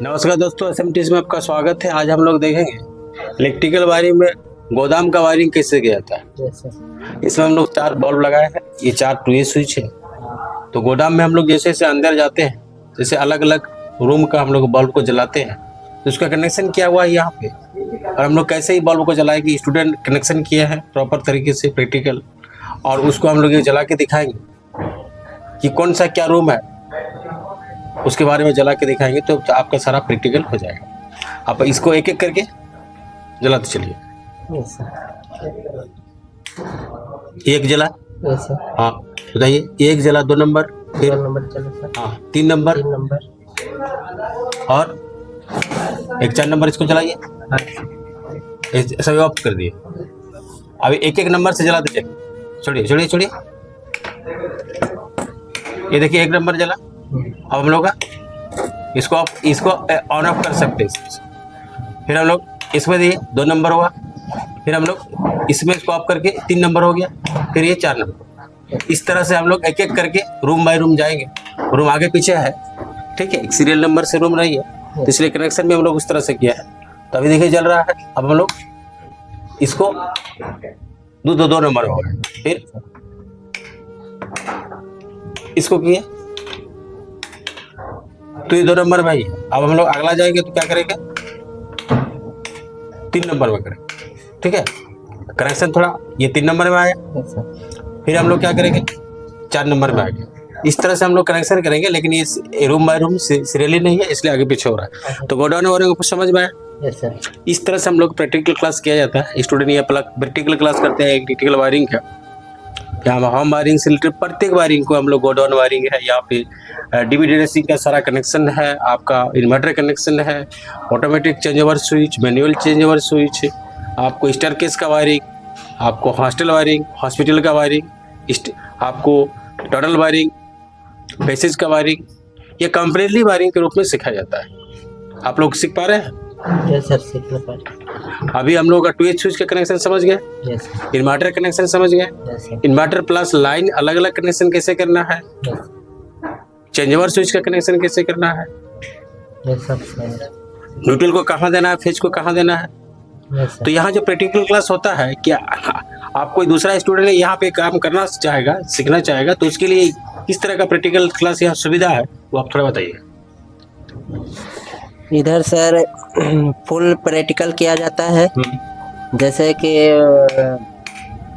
नमस्कार दोस्तों, SMTS में आपका स्वागत है। आज हम लोग देखेंगे इलेक्ट्रिकल वायरिंग में गोदाम का वायरिंग कैसे किया जाता है। इसमें हम लोग 4 बल्ब लगाए हैं। ये 4 2A स्विच है। तो गोदाम में हम लोग जैसे जैसे अंदर जाते हैं, जैसे अलग अलग रूम का हम लोग बल्ब को जलाते हैं, तो उसका कनेक्शन किया हुआ है यहाँ पे। और हम लोग कैसे ही बल्ब को जलाएंगे, स्टूडेंट कनेक्शन किया है प्रॉपर तरीके से प्रैक्टिकल, और उसको हम लोग ये जला के दिखाएंगे कि कौन सा क्या रूम है, उसके बारे में जला के दिखाएंगे तो आपका सारा प्रैक्टिकल हो जाएगा। आप इसको एक एक करके जलाते चलिए। एक जला, हाँ बताइए। एक जला, 2 नंबर, फिर हाँ 3 नंबर, और एक 4 नंबर इसको जलाइए। सभी ऑफ कर दिए। अभी एक एक नंबर से जलाते चलिए। छोड़िए छोड़िए छोड़िए। ये देखिए 1 नंबर जला। अब हम लोग इसको ऑन ऑफ कर सकते हैं। फिर हम लोग इसमें दिए 2 नंबर हुआ। फिर हम लोग इसमें इसको ऑफ करके 3 नंबर हो गया। फिर ये 4 नंबर। इस तरह से हम लोग एक एक करके रूम बाय रूम जाएंगे। रूम आगे पीछे है, ठीक है, एक सीरियल नंबर से रूम नहीं है, इसलिए कनेक्शन भी हम लोग उस तरह से किया है। तो अभी देखिए जल रहा है। अब हम लोग इसको 2 नंबर हो गए। फिर इसको किए तो ये 2 नंबर में ही है। अब हम लोग अगला जाएंगे तो क्या करेंगे, 3 नंबर में करेंगे, ठीक है। कनेक्शन थोड़ा ये 3 नंबर में आया। फिर हम लोग क्या करेंगे, 4 नंबर में आ गए। इस तरह से हम लोग कनेक्शन करेंगे, लेकिन ये रूम बाय रूम सीरियली नहीं है, इसलिए आगे पीछे हो रहा है। तो गोडाउन वायरिंग को समझ में आया। इस तरह से हम लोग प्रैक्टिकल क्लास किया जाता है। स्टूडेंट ये प्रैक्टिकल क्लास करते हैं इलेक्ट्रिकल वायरिंग का। यहाँ होम वायरिंग से रिलेटेड प्रत्येक वायरिंग को हम लोग गोडाउन वायरिंग है। यहाँ पे डीवीडीसी का सारा कनेक्शन है, आपका इन्वर्टर कनेक्शन है, automatic change over switch, manual change over switch, आपको स्टेयरकेस का वायरिंग, आपको हॉस्टल वायरिंग, हॉस्पिटल का वायरिंग, आपको टनल वायरिंग, पैसेज का वायरिंग, ये कंप्लीटली वायरिंग के रूप में सिखाया जाता है। आप लोग सीख पा रहे हैं? सर सीखना पड़ेगा। अभी हम लोग का 2H स्विच का कनेक्शन समझ गए, इन्वर्टर कनेक्शन समझ गए, इन्वर्टर प्लस लाइन अलग अलग कनेक्शन कैसे करना है, चेंज ओवर स्विच का कनेक्शन कैसे करना है, न्यूट्रल को कहाँ देना है, फेज को कहाँ देना है। तो यहाँ जो प्रैक्टिकल क्लास होता है, क्या आप कोई दूसरा स्टूडेंट यहाँ पे काम करना चाहेगा, सीखना चाहेगा, तो उसके लिए किस तरह का प्रैक्टिकल क्लास यहाँ सुविधा है, वो आप थोड़ा बताइए। इधर सर फुल प्रैक्टिकल किया जाता है। जैसे कि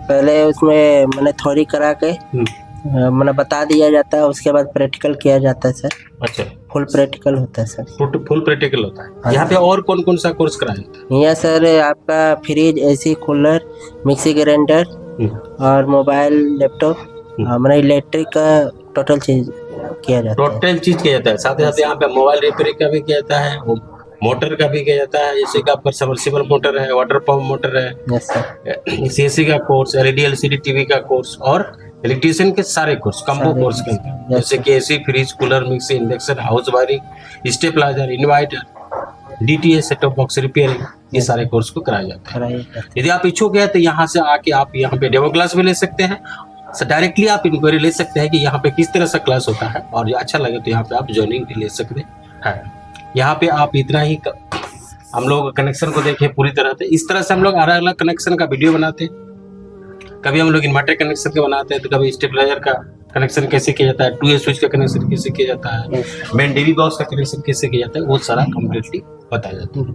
पहले उसमें मैंने थ्योरी करा के मैंने बता दिया जाता है, उसके बाद प्रैक्टिकल किया जाता है सर। अच्छा, फुल प्रैक्टिकल होता है सर। फुल प्रैक्टिकल होता है। यहाँ पे और कौन कौन सा कोर्स कराया जाता है? यहाँ सर आपका fridge, AC, cooler, mixie grinder और मोबाइल, लैपटॉप, हमारा इलेक्ट्रिक का टोटल चीज किया जाता है। टोटल चीज किया जाता है। साथ ही साथ यहाँ पे मोबाइल रिपेयरिंग का भी किया जाता है, मोटर का भी किया जाता है। जैसे कि आपका सबमर्सिबल मोटर है, वाटर पंप मोटर है, CSC का कोर्स, LED LCD TV का कोर्स, और इलेक्ट्रिशियन के सारे कोर्स कंबो कोर्स के अंदर, जैसे कि AC, fridge, cooler, mixie, induction, house wiring, stabilizer, inverter, DTS, set top box repairing, ये सारे कोर्स को कराया जाता है। यदि आप इच्छुक है तो यहाँ से आके आप यहाँ पे डेमो क्लास भी ले सकते हैं। डायरेक्टली आप इंक्वायरी ले सकते हैं कि यहाँ पे किस तरह से क्लास होता है, और अच्छा लगे तो यहाँ पे आप ज्वाइनिंग भी ले सकते हैं। यहाँ पे आप इतना ही हम लोग कनेक्शन को देखें पूरी तरह से। इस तरह से हम लोग अलग अलग कनेक्शन का वीडियो बनाते हैं। कभी हम लोग इन्वर्टर कनेक्शन के बनाते हैं, तो कभी स्टेबलाइजर का कनेक्शन कैसे किया जाता है, 2A स्विच का कनेक्शन कैसे किया जाता है, मेन DB बॉक्स का कनेक्शन कैसे किया जाता है, वो सारा कम्प्लीटली बताया जाता है।